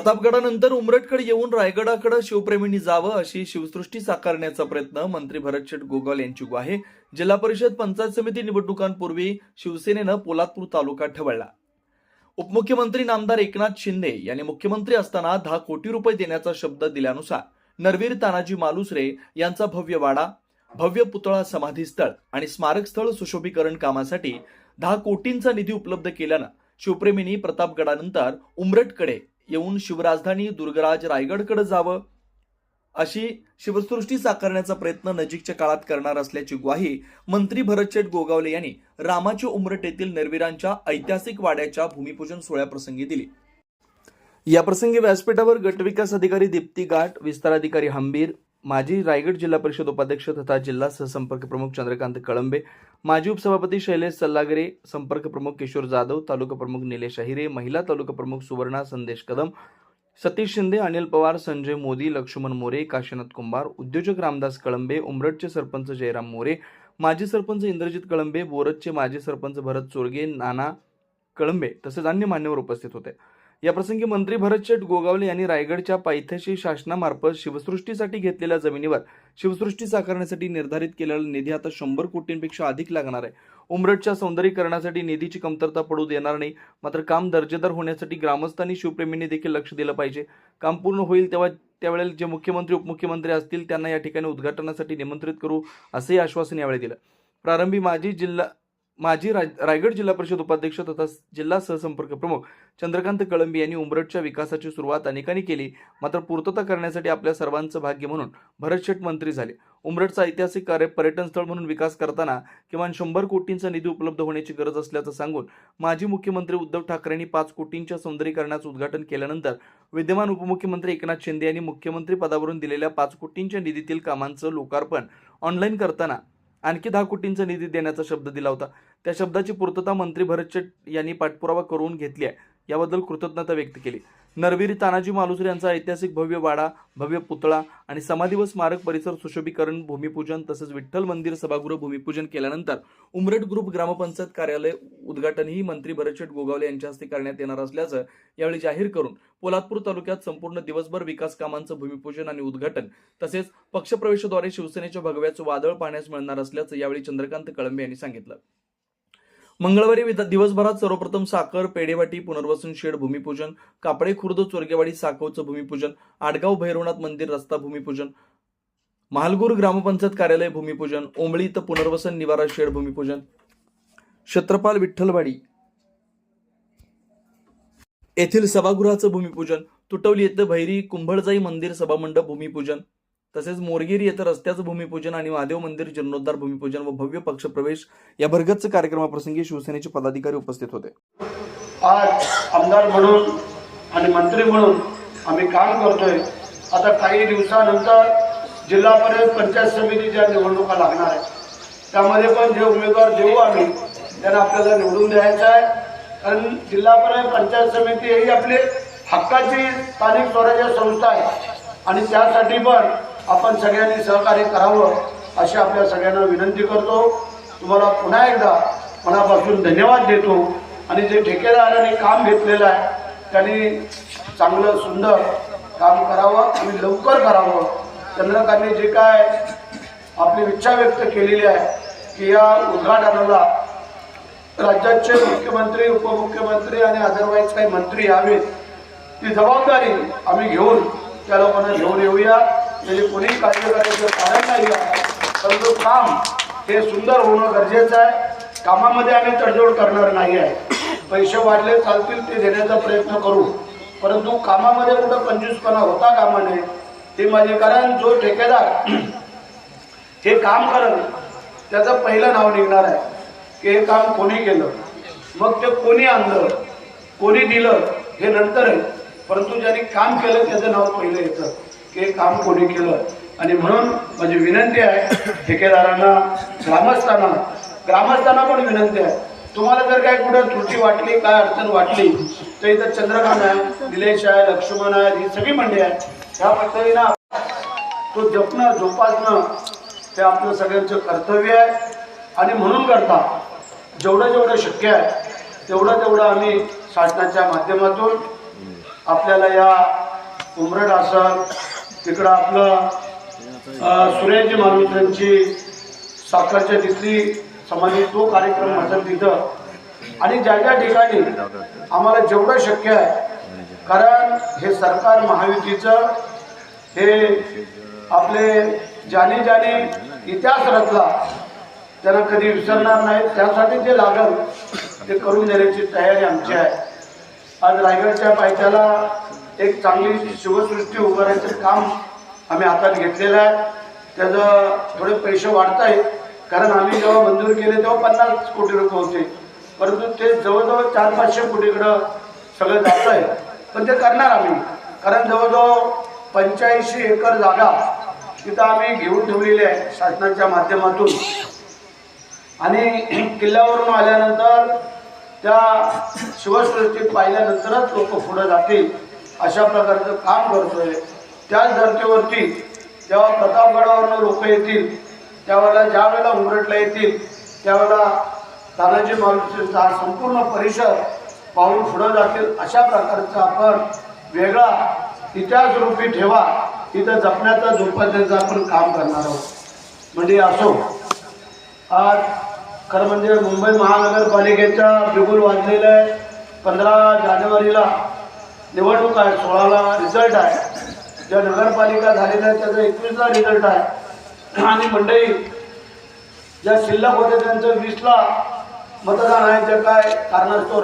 प्रतापगडानंतर उमरठकडे येऊन रायगडाकडे शिवप्रेमींनी जावं अशी शिवसृष्टी साकारण्याचा प्रयत्न मंत्री भरतशेठ गोगावले यांची ग्वाही। जिल्हा परिषद पंचायत समिती निवडणुकांपूर्वी शिवसेनेनं पोलादपूर तालुका ठेवला। उपमुख्यमंत्री नामदार एकनाथ शिंदे यांनी मुख्यमंत्री असताना 10 कोटी रुपये देण्याचा शब्द दिल्यानुसार नरवीर तानाजी मालुसरे यांचा भव्य वाडा, भव्य पुतळा, समाधी स्थळ आणि स्मारक स्थळ सुशोभीकरण कामासाठी 10 कोटींचा निधी उपलब्ध केल्यानं शिवप्रेमींनी प्रतापगडानंतर उमरठकडे येऊन शिवराजधानी दुर्गराज रायगडकडे जावं अशी शिवसृष्टी साकारण्याचा प्रयत्न नजीकच्या काळात करणार असल्याची ग्वाही मंत्री भरतशेठ गोगावले यांनी रामाचे उमरठ येथील नरवीरांच्या ऐतिहासिक वाड्याच्या भूमिपूजन सोहळ्याप्रसंगी दिली। या प्रसंगी व्यासपीठावर गटविकास अधिकारी दीप्ती गाठ, विस्तार अधिकारी हंबीर, माजी रायगड जिल्हा परिषद उपाध्यक्ष तथा जिल्हा सहसंपर्क प्रमुख चंद्रकांत कळंबे, माजी उपसभापती शैलेश सल्लागरे, संपर्क प्रमुख किशोर जाधव, तालुका प्रमुख निलेश अहिरे, महिला तालुका प्रमुख सुवर्णा संदेश कदम, सतीश शिंदे, अनिल पवार, संजय मोदी, लक्ष्मण मोरे, काशीनाथ कुंभार, उद्योजक रामदास कळंबे, उमरठचे सरपंच जयराम मोरे, माजी सरपंच इंद्रजित कळंबे, बोरजचे माजी सरपंच भरत चोरगे, नाना कळंबे तसेच अन्य मान्यवर उपस्थित होते। या प्रसंगी मंत्री भरतशेठ गोगावले यांनी रायगडच्या पायथ्याशी शासनामार्फत शिवसृष्टीसाठी घेतलेल्या जमिनीवर शिवसृष्टी साकारण्यासाठी निर्धारित केलेला निधी आता 100 कोटींपेक्षा अधिक लागणार आहे। उमरठच्या सौंदर्यीकरणासाठी निधीची कमतरता पडू देणार नाही, मात्र काम दर्जेदार होण्यासाठी ग्रामस्थांनी शिवप्रेमींनी देखील लक्ष दिलं पाहिजे। काम पूर्ण होईल त्यावेळेला जे मुख्यमंत्री उपमुख्यमंत्री असतील त्यांना या ठिकाणी उद्घाटनासाठी निमंत्रित करू असेही आश्वासन यावेळी दिलं। प्रारंभी माजी रायगड जिल्हा परिषद उपाध्यक्ष तथा जिल्हा सहसंपर्क प्रमुख चंद्रकांत कळंबे यांनी उमरठच्या विकासाची सुरुवात अनेकांनी केली, मात्र पूर्तता करण्यासाठी आपल्या सर्वांचं भाग्य म्हणून भरतशेठ मंत्री झाले। उमरठचा ऐतिहासिक पर्यटन स्थळ म्हणून विकास करताना किमान 100 कोटींचा निधी उपलब्ध होण्याची गरज असल्याचं सांगून माजी मुख्यमंत्री उद्धव ठाकरेंनी 5 कोटींच्या सौंदर्यीकरणाचं उद्घाटन केल्यानंतर विद्यमान उपमुख्यमंत्री एकनाथ शिंदे यांनी मुख्यमंत्री पदावरून दिलेल्या 5 कोटींच्या निधीतील कामांचं लोकार्पण ऑनलाईन करताना आणखी 10 कोटींचा निधी देण्याचा शब्द दिला होता। त्या शब्दाची पूर्तता मंत्री भरतशेठ यांनी पाठपुरावा करून घेतली आहे, याबद्दल कृतज्ञता व्यक्त केली। नरवीर तानाजी मालुसरे यांचा ऐतिहासिक भव्य वाडा, भव्य पुतळा आणि समाधी व स्मारक परिसर सुशोभीकरण, भूमिपूजन तसेच विठ्ठल मंदिर सभागृह भूमिपूजन केल्यानंतर उमरठ ग्रुप ग्रामपंचायत कार्यालय उद्घाटनही मंत्री भरतशेठ गोगावले यांच्या हस्ते करण्यात येणार असल्याचं यावेळी जाहीर करून पोलादपूर तालुक्यात संपूर्ण दिवसभर विकास कामांचं भूमिपूजन आणि उद्घाटन तसेच पक्षप्रवेशाद्वारे शिवसेनेच्या भगव्याचं वादळ पाहण्यास मिळणार असल्याचं यावेळी चंद्रकांत कळंबे यांनी सांगितलं। मंगळवारी दिवसभरात सर्वप्रथम साखर पेढेवाटी पुनर्वसन शेड भूमिपूजन, कापडे खुर्द चोरगेवाडी साकवचं भूमिपूजन, आडगाव भैरवनाथ मंदिर रस्ता भूमिपूजन, महालगूर ग्रामपंचायत कार्यालय भूमिपूजन, ओंबळी इथं पुनर्वसन निवारा शेड भूमिपूजन, छत्रपाल विठ्ठलवाडी येथील सभागृहाचं भूमिपूजन, तुटवली येथे भैरी कुंभळजाई मंदिर सभामंडप भूमिपूजन तसेच मोरगिरी येथे रस्त्याचं भूमिपूजन आणि महादेव मंदिर जीर्णोद्धार भूमिपूजन व भव्य पक्षप्रवेश या भरगच्च कार्यक्रमाप्रसंगी शिवसेनेचे पदाधिकारी उपस्थित होते। आज आमदार म्हणून आणि मंत्री म्हणून आम्ही काम करतोय। आता काही दिवसानंतर जिल्हा परिषद पंचायत समितीच्या निवडणुका लागणार आहेत, त्यामध्ये पण जे उमेदवार देऊ आम्ही त्यांना आपल्याला निवडून द्यायचं आहे। कारण जिल्हा परिषद पंचायत समिती ही आपली हक्काची स्थानिक स्वराज्य संस्था आहे आणि त्यासाठी पण आपण सगळ्यांनी सहकार्य करावं अशी आपल्या सगळ्यांना विनंती करतो। तुम्हाला पुन्हा एकदा मनापासून धन्यवाद देतो आणि जे ठेकेदारांनी काम घेतलेलं आहे त्यांनी चांगलं सुंदर काम करावं आणि लवकर करावं। चंद्रकांतने जे काय आपली इच्छा व्यक्त केलेली आहे की या उद्घाटनाला राज्याचे मुख्यमंत्री उपमुख्यमंत्री आणि अदरवाईज काही मंत्री यावेत, ती जबाबदारी आम्ही घेऊन त्या लोकांना घेऊन येऊया। म्हणजे कोणी काळजी करायचं कारण नाही आहे, परंतु काम हे सुंदर होणं गरजेचं आहे। कामामध्ये आम्ही तडजोड करणार नाही आहे, पैसे वाढले चालतील ते देण्याचा प्रयत्न करू, परंतु कामामध्ये कुठं कंजूसपणा होता कामा नये ते माझे। कारण जो ठेकेदार हे काम करेल त्याचं पहिलं नाव निघणार आहे की हे काम कोणी केलं, मग ते कोणी आणलं कोणी दिलं हे नंतर आहे, परंतु ज्यांनी काम केलं त्याचं नाव पहिलं येतं की हे काम कोणी केलं। आणि म्हणून माझी विनंती आहे ठेकेदारांना, ग्रामस्थांना पण विनंती आहे, तुम्हाला जर काही कुठं त्रुटी वाटली, काय अडचण वाटली तर इथं चंद्रकांत आहे, निलेश आहे, लक्ष्मण आहे, ही सगळी मंडळी आहे, ह्या पद्धतीनं तो जपणं जोपासणं ते आपलं सगळ्यांचं कर्तव्य आहे। आणि म्हणून करता जेवढं शक्य आहे तेवढं आम्ही शासनाच्या माध्यमातून आपल्याला या उमरड असल तिकडं आपलं सूर्याची मालुसऱ्यांची साखरच्या तिथली समाधी तो कार्यक्रम असेल तिथं आणि ज्या ज्या ठिकाणी आम्हाला जेवढं शक्य आहे, कारण हे सरकार महायुतीचं हे आपले ज्याने ज्याने इतिहास रचला त्यांना कधी विसरणार नाही, त्यासाठी जे लागल ते करून देण्याची तयारी आमची आहे. आज रायगडच्या पायथ्याला एक चांगली शिवसृष्टी उभारायचं काम आम्ही हातात घेतलेलं आहे. त्याचं थोडे पैसे वाढत आहेत, कारण आम्ही जेव्हा मंजूर केले तेव्हा 50 कोटी रुपये होते, परंतु ते जवळजवळ 400-500 कोटीकडं सगळं जात आहे. पण ते करणार आम्ही, कारण जवळजवळ 85 एकर जागा तिथं आम्ही घेऊन ठेवलेली आहे शासनाच्या माध्यमातून. आणि किल्ल्यावरून आल्यानंतर त्या शिवसृष्टीत पाहिल्यानंतरच लोक पुढे जातील अशा प्रकारचं काम करतोय. त्याच धर्तीवरती जेव्हा प्रतापगडावरून लोक येतील त्यावेळेला, ज्या वेळेला उमरटला येतील त्यावेळेला तानाजी मालुसरेंचा हा संपूर्ण परिसर पाहून पुढे जातील अशा प्रकारचा आपण वेगळा इतिहास रूपी ठेवा इथं जपण्याचा जोपासण्याचं आपण काम करणार आहोत. म्हणजे असो, आज खरं म्हणजे मुंबई महानगरपालिकेचा बिगुल वाजलेला आहे. 15 जानेवारीला निवडणूक आहे, 16ला रिझल्ट आहे. ज्या नगरपालिका झालेल्या आहे त्याचा 21ला रिझल्ट आहे. आणि मंडळी ज्या शिल्लक होते त्यांचं 20ला मतदान आहे. जे काय कारणास्तव